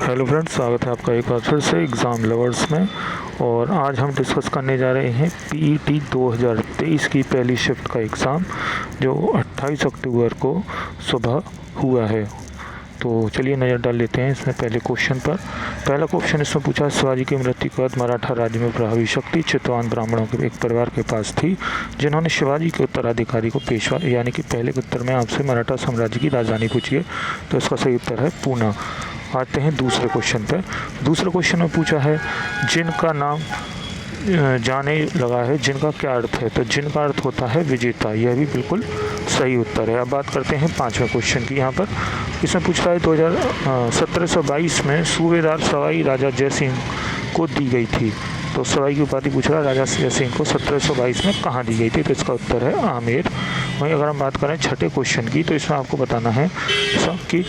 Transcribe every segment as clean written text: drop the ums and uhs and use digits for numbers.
Hello friends, स्वागत है आपका एक बार फिर से एग्ज़ाम लवर्स में। और आज हम डिस्कस करने जा रहे हैं पीईटी 2023 की पहली शिफ्ट का एग्ज़ाम जो 28 अक्टूबर को सुबह हुआ है। तो चलिए नज़र डाल लेते हैं इसमें पहले क्वेश्चन पर। पहला क्वेश्चन इसमें पूछा, शिवाजी की मृत्यु के बाद मराठा राज्य में प्रभावी शक्ति चितवान ब्राह्मणों के एक परिवार के पास थी जिन्होंने शिवाजी के उत्तराधिकारी को पेशवा यानी कि पहले के उत्तर में आपसे मराठा साम्राज्य की राजधानी पूछी है, तो इसका सही उत्तर है पूना। आते हैं दूसरे क्वेश्चन पर। दूसरे क्वेश्चन में पूछा है जिनका नाम जाने लगा है, जिनका क्या अर्थ है, तो जिनका अर्थ होता है विजेता। यह भी बिल्कुल सही उत्तर है। अब बात करते हैं पांचवें क्वेश्चन की। यहाँ पर इसमें पूछता है 1722 में सूबेदार सवाई राजा जय सिंह को दी गई थी। तो सवाई की उपाधि पूछ रहा है राजा जय सिंह को 1722 में कहाँ दी गई थी, तो इसका उत्तर है आमेर। वहीं अगर हम बात करें छठे क्वेश्चन की, तो इसमें आपको बताना है कि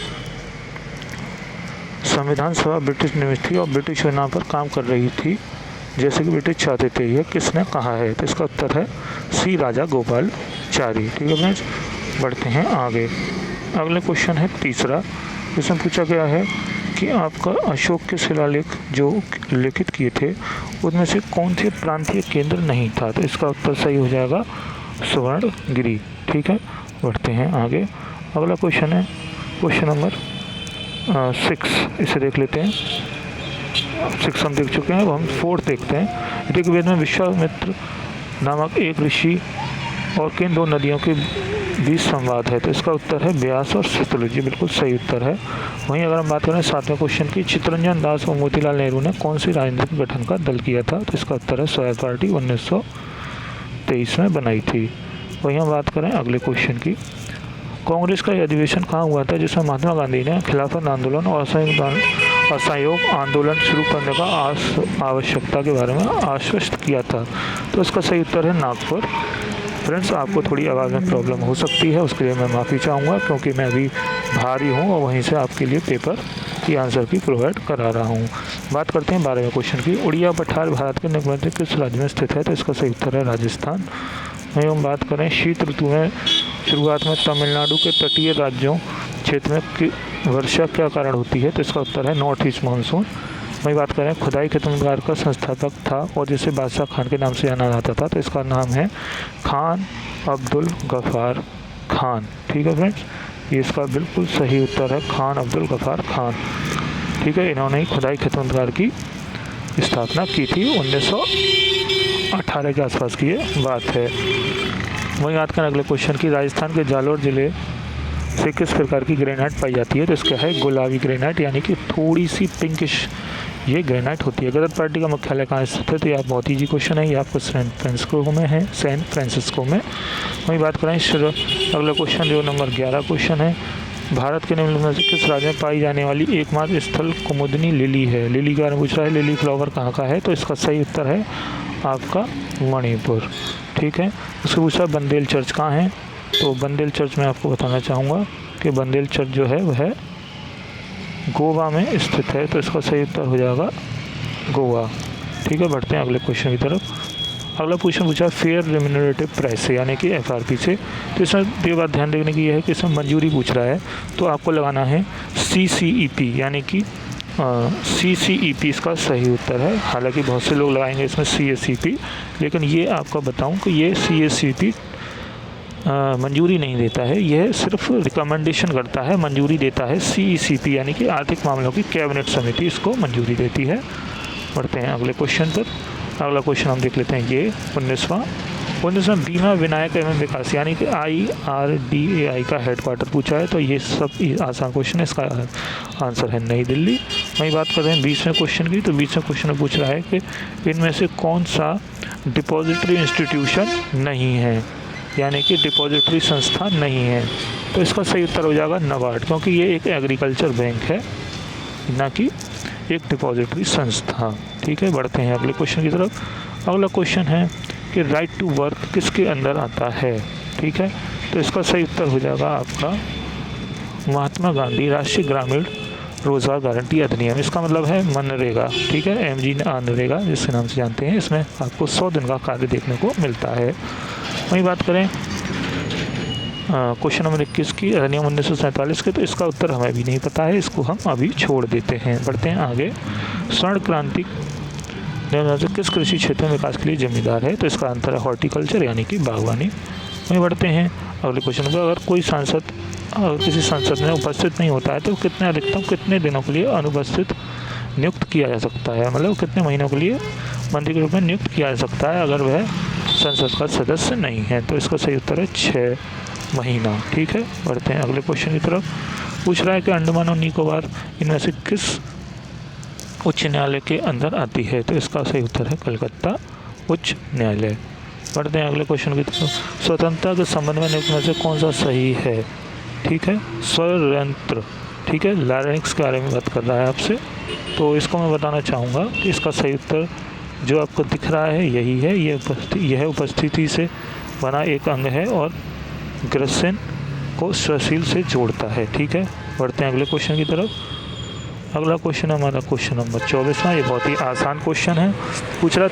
संविधान सभा ब्रिटिश नियुक्त थी और ब्रिटिश योजना पर काम कर रही थी जैसे कि ब्रिटिश चाहते थे, यह किसने कहा है, तो इसका उत्तर है सी राजा गोपालचारी। ठीक है फ्रेंड्स, बढ़ते हैं आगे। अगले क्वेश्चन है तीसरा। इसमें पूछा गया है कि आपका अशोक के शिलालेख जो लिखित किए थे उनमें से कौन से प्रांतीय केंद्र नहीं था, तो इसका उत्तर सही हो जाएगा सुवर्णगिरी। ठीक है, बढ़ते हैं आगे। अगला क्वेश्चन है क्वेश्चन नंबर 6, इसे देख लेते हैं। 6 हम देख चुके हैं, अब हम 4 देखते हैं। ऋग्वेद में विश्वामित्र नामक एक ऋषि और किन दो नदियों के बीच संवाद है, तो इसका उत्तर है ब्यास और सतलुज। बिल्कुल सही उत्तर है। वहीं अगर हम बात करें 7वें क्वेश्चन की, चित्तरंजन दास और मोतीलाल नेहरू ने कौन सी राजनीतिक गठन का दल किया था, तो इसका उत्तर है स्वायत्त पार्टी 1923 में बनाई थी। वहीं हम बात करें अगले क्वेश्चन की, कांग्रेस का यह अधिवेशन कहाँ हुआ था जिसमें महात्मा गांधी ने खिलाफत आंदोलन और असहयोग आंदोलन शुरू करने का आवश्यकता के बारे में आश्वस्त किया था, तो इसका सही उत्तर है नागपुर। फ्रेंड्स, आपको थोड़ी आवाज़ में प्रॉब्लम हो सकती है, उसके लिए मैं माफ़ी चाहूँगा क्योंकि मैं अभी बाहर ही हूँ और वहीं से आपके लिए पेपर की आंसर की प्रोवाइड करा रहा हूँ। बात करते हैं 12वें क्वेश्चन की। उड़िया पठार भारत के निकटवर्ती किस राज्य में स्थित है, तो इसका सही उत्तर है राजस्थान। वहीं हम बात करें शीत ऋतु में शुरुआत में तमिलनाडु के तटीय राज्यों क्षेत्र में वर्षा क्या कारण होती है, तो इसका उत्तर है नॉर्थ ईस्ट मानसून। वही बात करें खुदाई खिदमतगार का संस्थापक था और जिसे बादशाह खान के नाम से जाना जाता था, तो इसका नाम है खान अब्दुल गफ़ार खान। ठीक है फ्रेंड्स, ये इसका बिल्कुल सही उत्तर है खान अब्दुल गफ़ार खान। ठीक है, इन्होंने ही खुदाई खिदमतगार की स्थापना की थी 1918 के आसपास की ये बात है। वहीं बात करें अगले क्वेश्चन की, राजस्थान के जालोर जिले से किस प्रकार की ग्रेनाइट पाई जाती है, तो इसका है गुलाबी ग्रेनाइट, यानी कि थोड़ी सी पिंकिश ये ग्रेनाइट होती है। गदर पार्टी का मुख्यालय कहाँ स्थित है, तो ये आप बहुत ईजी क्वेश्चन है, ये आपको सैन फ्रांसिस्को में। वहीं बात करें अगला क्वेश्चन जो नंबर 11 क्वेश्चन है, भारत के निम्न में से किस राज्य में पाई जाने वाली एकमात्र स्थल कुमुदनी लिली है। लिली के बारे में पूछ रहा है, लिली फ्लावर कहाँ का है, तो इसका सही उत्तर है आपका मणिपुर। ठीक है, उसके पूछा बंदेल चर्च कहाँ है, तो बंदेल चर्च में आपको बताना चाहूँगा कि बंदेल चर्च जो है वह गोवा में स्थित है, तो इसका सही उत्तर हो जाएगा गोवा। ठीक है, बढ़ते हैं अगले क्वेश्चन की तरफ। अगला क्वेश्चन पूछा फेयर रेम्यूनरेटिव प्राइस से यानी कि FRP से, तो इसमें ये बात ध्यान देने की यह है कि इसमें मंजूरी पूछ रहा है, तो आपको लगाना है CCEP यानी कि CCEP इसका सही उत्तर है। हालांकि बहुत से लोग लगाएंगे इसमें CACP, लेकिन ये आपका बताऊं कि ये CACP मंजूरी नहीं देता है, यह सिर्फ रिकमेंडेशन करता है, मंजूरी देता है CECP यानी कि आर्थिक मामलों की कैबिनेट समिति इसको मंजूरी देती है। बढ़ते हैं अगले क्वेश्चन पर। अगला क्वेश्चन हम देख लेते हैं ये 19वां बीमा विनायक एवं विकास यानी कि IRDAI का हेडक्वार्टर पूछा है, तो ये सब आसान क्वेश्चन है, इसका आंसर है नई दिल्ली। वहीं बात कर रहे हैं 20वें क्वेश्चन की, तो 20वें क्वेश्चन में पूछ रहा है कि इनमें से कौन सा डिपॉजिटरी इंस्टीट्यूशन नहीं है, यानी कि डिपॉजिटरी संस्था नहीं है, तो इसका सही उत्तर हो जाएगा नबार्ड, क्योंकि ये एक एग्रीकल्चर बैंक है ना कि एक डिपॉजिटरी संस्था। ठीक है, बढ़ते हैं अगले क्वेश्चन की तरफ। अगला क्वेश्चन है कि राइट टू वर्क किसके अंदर आता है। ठीक है, तो इसका सही उत्तर हो जाएगा आपका महात्मा गांधी राष्ट्रीय ग्रामीण रोज़गार गारंटी अधिनियम, इसका मतलब है मनरेगा। ठीक है, MG मनरेगा जिसके नाम से जानते हैं, इसमें आपको 100 दिन का कार्य देखने को मिलता है। वहीं बात करें क्वेश्चन नंबर 21 की अधिनियम 1947 के, तो इसका उत्तर हमें भी नहीं पता है, इसको हम अभी छोड़ देते हैं। बढ़ते हैं आगे। स्वर्ण क्रांति किस कृषि क्षेत्र में विकास के लिए जिम्मेदार है, तो इसका आंसर है हॉर्टिकल्चर यानी कि बागवानी। वहीं बढ़ते हैं अगले क्वेश्चन पर। अगर कोई सांसद किसी संसद में उपस्थित नहीं होता है तो अधिकतम कितने दिनों के लिए अनुपस्थित नियुक्त किया जा सकता है, मतलब कितने महीनों के लिए मंत्री के रूप में नियुक्त किया जा सकता है अगर वह संसद का सदस्य नहीं है, तो इसका सही उत्तर है 6 महीना। ठीक है, बढ़ते हैं अगले क्वेश्चन की तरफ। पूछ रहा है कि अंडमान और निकोबार इनमें से किस उच्च न्यायालय के अंदर आती है, तो इसका सही उत्तर है कलकत्ता उच्च न्यायालय। बढ़ते हैं अगले क्वेश्चन की तरफ। स्वतंत्रता के संबंध में निम्न में से कौन सा सही है, ठीक है, स्वर ठीक है, लैरिंक्स के बारे में बात कर रहा है आपसे, तो इसको मैं बताना चाहूँगा कि इसका सही उत्तर जो आपको दिख रहा है यही है। यह उपस्थिति से बना एक अंग है और ग्रसन को स्वरशील से जोड़ता है। ठीक है, बढ़ते हैं अगले क्वेश्चन की तरफ। अगला क्वेश्चन है हमारा क्वेश्चन नंबर 24वां। ये बहुत ही आसान क्वेश्चन है। पूछ रहा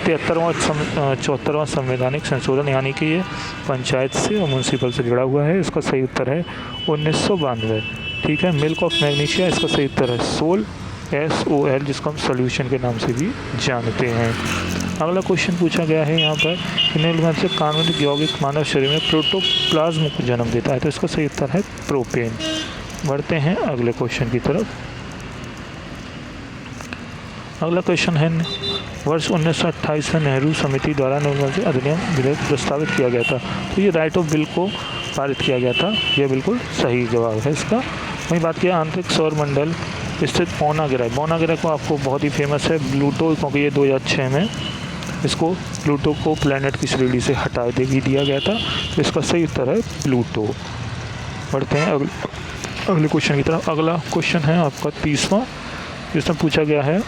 74वां संवैधानिक संशोधन यानी कि ये पंचायत से और म्यूनसिपल से जुड़ा हुआ है, इसका सही उत्तर है 1992। ठीक है, मिल्क ऑफ मैग्नीशिया, इसका सही उत्तर है सोल, SOL, जिसको हम सोल्यूशन के नाम से भी जानते हैं। अगला क्वेश्चन पूछा गया है यहाँ पर, निम्न में से कार्बनिक यौगिक मानव शरीर में प्रोटोप्लाज्म को जन्म देता है, तो इसका सही उत्तर है प्रोपेन। बढ़ते हैं अगले क्वेश्चन की तरफ। अगला क्वेश्चन है, वर्ष 1928 में नेहरू समिति द्वारा निम्न से अधिनियम विधेयक प्रस्तावित किया गया था, तो ये राइट ऑफ बिल को पारित किया गया था, यह बिल्कुल सही जवाब है इसका। वहीं बात किया आंतरिक सौर मंडल स्थित पौना ग्रह को आपको बहुत ही फेमस है प्लूटो, क्योंकि ये 2006 में इसको प्लूटो को प्लैनेट की श्रेणी से हटा दिया गया था, तो इसका सही उत्तर है प्लूटो। बढ़ते हैं अगले क्वेश्चन की तरफ। अगला क्वेश्चन है आपका 30वां, जिसमें पूछा गया है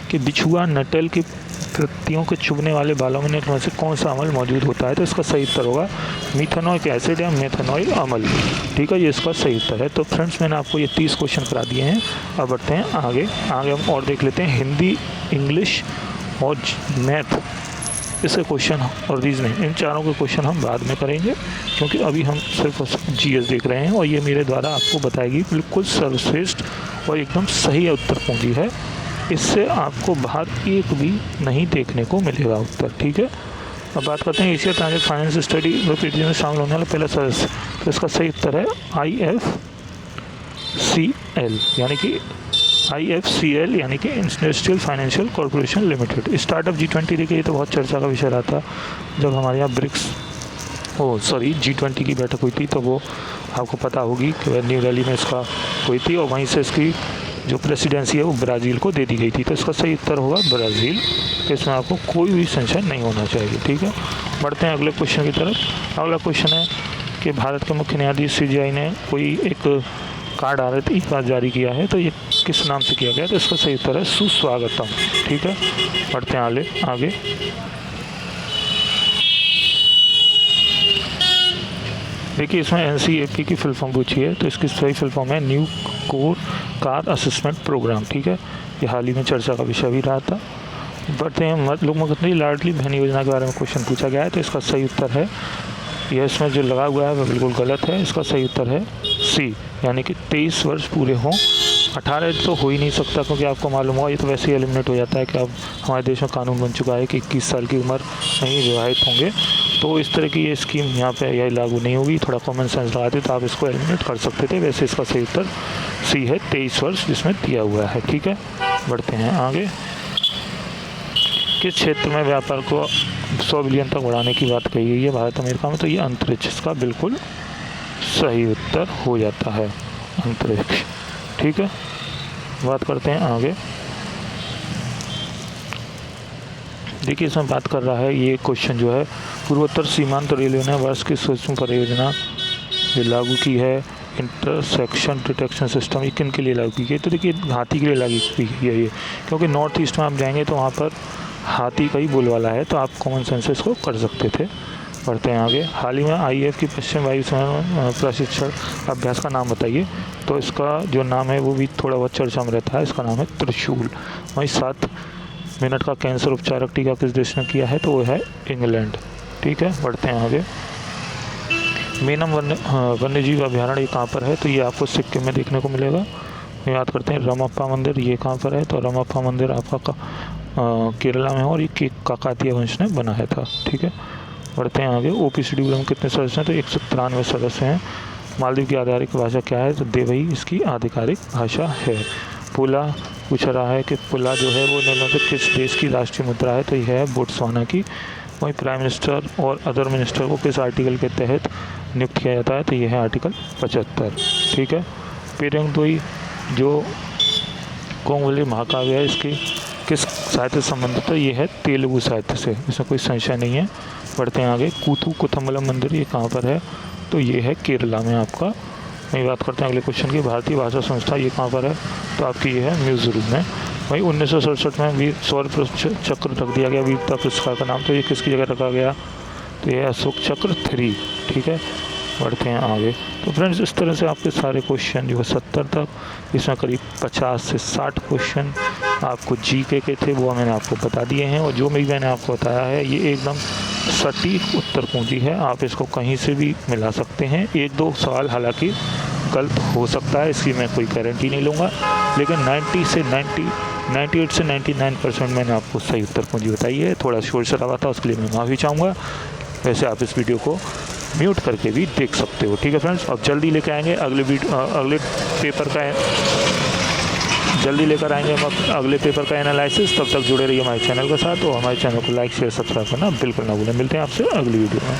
कि बिछुआ नटेल की पत्तियों के चुभने वाले बालों में निम्न से कौन सा अम्ल मौजूद होता है, तो इसका सही उत्तर होगा मिथेनोइक एसिड या मेथेनॉइल अम्ल। ठीक है, ये इसका सही उत्तर है। तो फ्रेंड्स, मैंने आपको ये 30 क्वेश्चन करा दिए हैं। अब बढ़ते हैं आगे हम और देख लेते हैं हिंदी, इंग्लिश और मैथ, इसके क्वेश्चन और रीजनिंग, इन चारों के क्वेश्चन हम बाद में करेंगे, क्योंकि अभी हम सिर्फ GS देख रहे हैं और ये मेरे द्वारा आपको बताएगी बिल्कुल सर्वश्रेष्ठ और एकदम सही उत्तर पूंजी है। इससे आपको बाहर एक भी नहीं देखने को मिलेगा उत्तर। ठीक है, अब बात करते हैं Asia transit finance study group में शामिल होने वाला पहला सदस्य, तो इसका सही उत्तर है IFCL यानी कि industrial financial corporation limited. Startup G20 देखिए, ये तो बहुत चर्चा का विषय रहा था जब हमारे यहाँ G20 की बैठक हुई थी, तो वो आपको पता होगी कि न्यू दिल्ली में इसका हुई थी और वहीं से इसकी जो प्रेसिडेंसी है वो ब्राज़ील को दे दी गई थी, तो इसका सही उत्तर होगा ब्राज़ील। इसमें आपको कोई भी संशय नहीं होना चाहिए। ठीक है, बढ़ते हैं अगले क्वेश्चन की तरफ। अगला क्वेश्चन है कि भारत के मुख्य न्यायाधीश CJI ने कोई एक कार्ड आधारित जारी किया है, तो ये किस नाम से किया गया, तो इसका सही उत्तर है सुस्वागतम। ठीक है, बढ़ते हैं आगे। देखिए, इसमें NCAP की फुल फॉर्म पूछी है, तो इसकी सही फुल फॉर्म है new core car assessment programme. ठीक है, ये हाल ही में चर्चा का विषय भी रहा था। बढ़ते हैं मुख्यमंत्री लाडली बहन योजना के बारे में क्वेश्चन पूछा गया है, तो इसका सही उत्तर है, यह इसमें जो लगा हुआ है वह बिल्कुल गलत है, इसका सही उत्तर है C, यानी कि 23 वर्ष पूरे हों। 18 तो हो ही नहीं सकता, क्योंकि आपको मालूम होगा ये तो वैसे ही एलिमिनेट हो जाता है कि अब हमारे देश में कानून बन चुका है कि 21 साल की उम्र नहीं विवाहित होंगे, तो इस तरह की ये स्कीम यहाँ पे यही लागू नहीं होगी। थोड़ा कॉमन सेंस लगाते तो आप इसको एलिमिनेट कर सकते थे। वैसे इसका सही उत्तर C है, 23 वर्ष जिसमें दिया हुआ है। ठीक है, बढ़ते हैं आगे। किस क्षेत्र में व्यापार को 100 बिलियन तक बढ़ाने की बात कही गई है भारत अमेरिका में, तो ये अंतरिक्ष इसका बिल्कुल सही उत्तर हो जाता है, अंतरिक्ष। ठीक है, बात करते हैं आगे। देखिए, इसमें बात कर रहा है, ये क्वेश्चन जो है पूर्वोत्तर सीमांत रेलवे ने वर्ष की सूक्ष्म परियोजना जो लागू की है, इंटरसेक्शन डिटेक्शन सिस्टम, ये किन के लिए लागू की गई, तो देखिए हाथी के लिए लागू की गई है ये, क्योंकि नॉर्थ ईस्ट में आप जाएंगे तो वहाँ पर हाथी का ही बोलवाला है, तो आप कॉमन सेंस इसको कर सकते थे। बढ़ते हैं आगे। हाल ही में IAF की पश्चिम वायु सेना प्रशिक्षण अभ्यास का नाम बताइए, तो इसका जो नाम है वो भी थोड़ा बहुत चर्चा में रहता है, इसका नाम है त्रिशूल। वहीं 7 मिनट का कैंसर उपचारक टीका किस देश ने किया है, तो वो है इंग्लैंड। ठीक है, बढ़ते हैं आगे। मेनम वन्य जीव अभ्यारण्य ये कहाँ पर है, तो ये आपको सिक्किम में देखने को मिलेगा। याद करते हैं रमप्पा मंदिर ये कहाँ पर है, तो रमप्पा मंदिर आपका केरला में है और ये काकातीय वंश ने बनाया था। ठीक है, बढ़ते हैं आगे। ओपी शेड्यूल में कितने सदस्य हैं, तो 193 सदस्य हैं। मालदीव की आधिकारिक भाषा क्या है, तो देवई इसकी आधिकारिक भाषा है। पुला पूछ रहा है कि पुला जो है वो निम्न में किस देश की राष्ट्रीय मुद्रा है, तो यह है बोट्सवाना की। वहीं प्राइम मिनिस्टर और अदर मिनिस्टर को किस आर्टिकल के तहत नियुक्त किया जाता है, तो यह है आर्टिकल 75। ठीक है, पेरेंगदोई जो कोंगवली महाकाव्य है इसकी किस साहित्य से संबंधित है, ये है तेलुगु साहित्य से, इसमें कोई संशय नहीं है। बढ़ते हैं आगे। कूथू कुथम्बलम मंदिर ये कहाँ पर है, तो ये है केरला में आपका। वही बात करते हैं अगले क्वेश्चन की। भारतीय भाषा संस्था ये कहाँ पर है, तो आपकी ये है मिज़ोरम में। वही 1967 में वीर शौर्य चक्र रख दिया गया वीरता पुरस्कार का नाम, तो ये किसकी जगह रखा गया, तो ये अशोक चक्र 3। ठीक है, बढ़ते हैं आगे। तो फ्रेंड्स इस तरह से आपके सारे क्वेश्चन जो है 70 तक, इसमें करीब 50 से 60 क्वेश्चन आपको जीके के थे, वो मैंने आपको बता दिए हैं। और जो भी मैंने आपको बताया है ये एकदम सटीक उत्तर कुंजी है, आप इसको कहीं से भी मिला सकते हैं। 1-2 सवाल हालांकि गलत हो सकता है, इसकी मैं कोई गारंटी नहीं लूँगा, लेकिन 98 से 99% मैंने आपको सही उत्तर कुंजी बताई है। थोड़ा शोर शराबा था, उसके लिए मैं माफ़ी चाहूँगा। वैसे आप इस वीडियो को म्यूट करके भी देख सकते हो। ठीक है फ्रेंड्स, अब जल्दी लेकर आएंगे अगले पेपर का जल्दी लेकर आएंगे हम अगले पेपर का एनालिसिस। तब तक जुड़े रहिए हमारे चैनल के साथ, और हमारे चैनल को लाइक शेयर सब्सक्राइब करना बिल्कुल ना भूलें। मिलते हैं आपसे अगली वीडियो में।